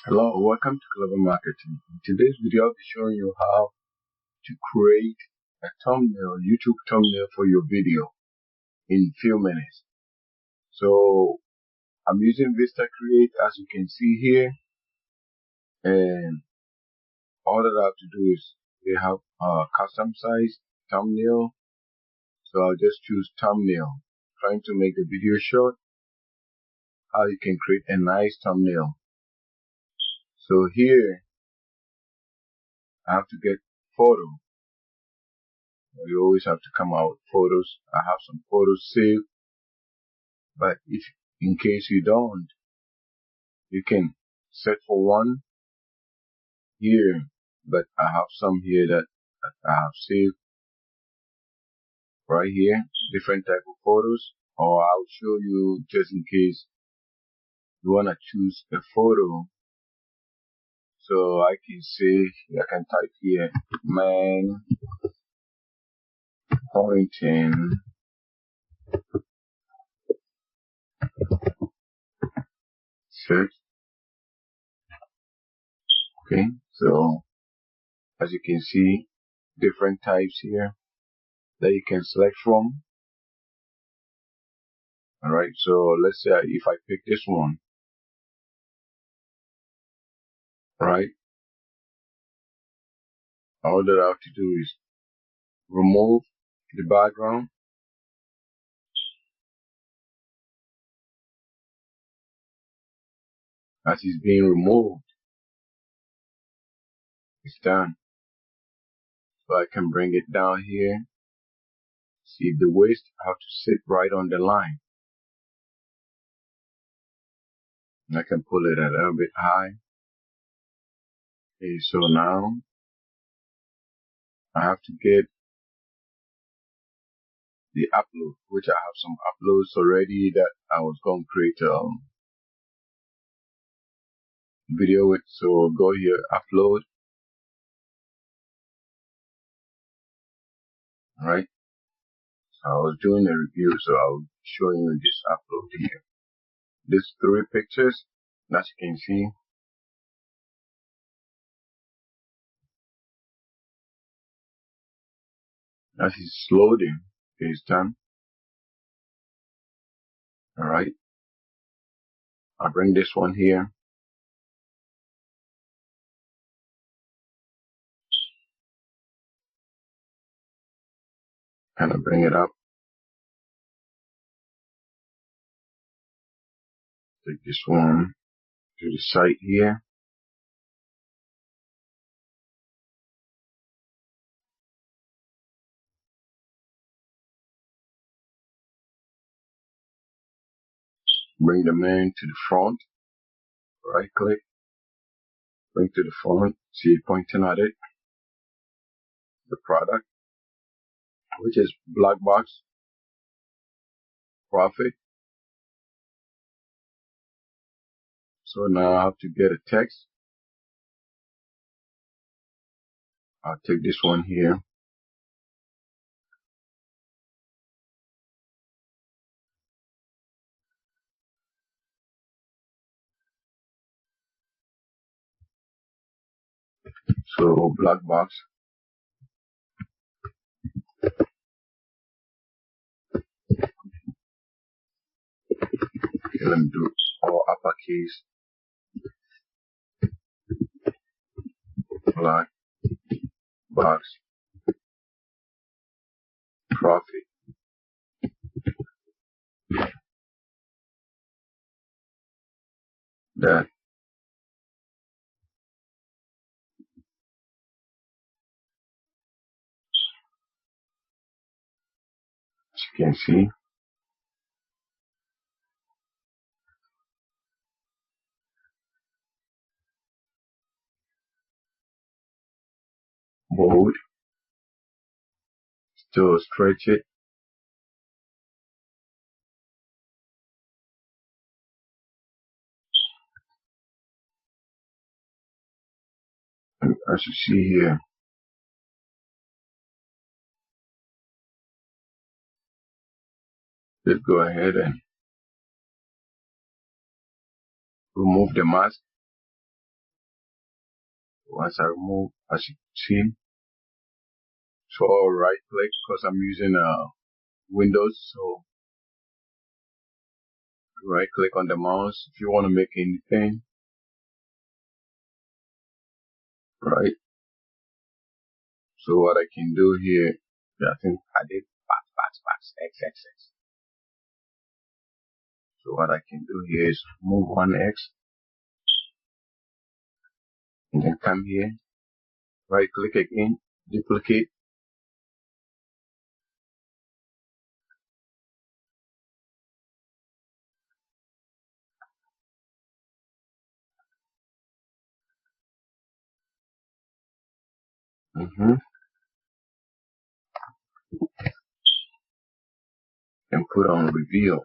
Hello, welcome to Clever Marketing. In today's video, I'll be showing you how to create a thumbnail, YouTube thumbnail for your video in few minutes. So I'm using Vista Create, as you can see here, and all that I have to do is they have a custom size thumbnail. So I'll just choose thumbnail. Trying to make the video short, how you can create a nice thumbnail. So here I have to get photo. You always have to come out with photos. I have some photos saved, but if in case you don't, you can set for one here, but I have some here that I have saved right here, different type of photos, or I'll show you just in case you want to choose a photo. So I can say, I can type here, man pointing search. Okay, so as you can see, different types here that you can select from. Alright, so let's say if I pick this one, right, all that I have to do is remove the background. As it's being removed, it's done. So I can bring it down here. See the waist, I have to sit right on the line. And I can pull it a little bit high. Okay, so now I have to get the upload, which I have some uploads already that I was going to create a video with. So go here, upload. Alright, so I was doing a review, so I'll show you this upload here. These 3 pictures, as you can see. As it's loading, okay, it's done. Alright, I'll bring this one here. Kind of bring it up. Take this one to the side here. Bring the man to the front. Right click. Bring to the front. See it pointing at it. The product, which is black box profit. So now I have to get a text. I'll take this one here. So black box. Okay, let me do all uppercase. Black box profit. That as you can see. Bold. Still stretch it. And as you see here, let's go ahead and remove the mask. once I remove, as you see, so I'll right click because I'm using Windows. So right click on the mouse if you want to make anything, right? So what I can do here, I think I did X. So what I can do here is move one X and then come here, right click again, duplicate, and put on reveal.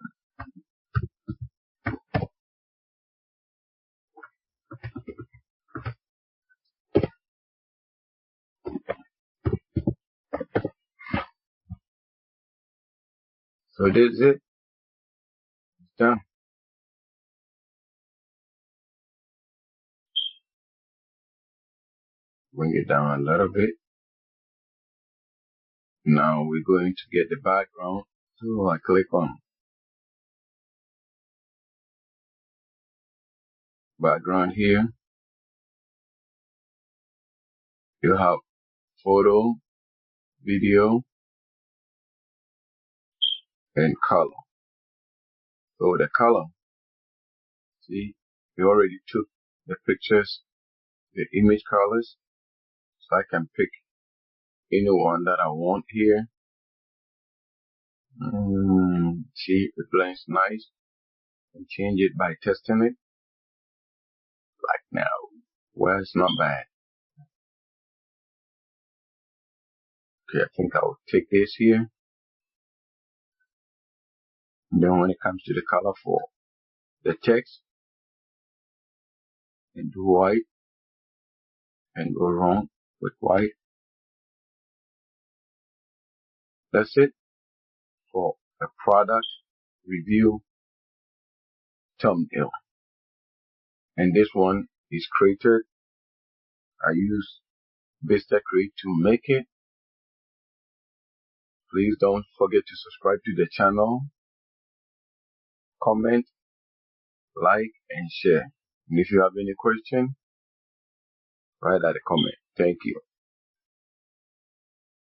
So this is it. It's done. Bring it down a little bit. Now we're going to get the background. So I click on background here. You have photo, video, and color. So the color, see, we already took the pictures, the image colors. So I can pick any one that I want here. See, it blends nice. And change it by testing it. Like now, well, it's not bad. Okay, I think I'll take this here. And then when it comes to the color for the text, and do white and go wrong with white. That's it for a product review thumbnail. And this one is created. I use Vista Create to make it. Please don't forget to subscribe to the channel, comment, like, and share. And if you have any question, write at the comment. Thank you.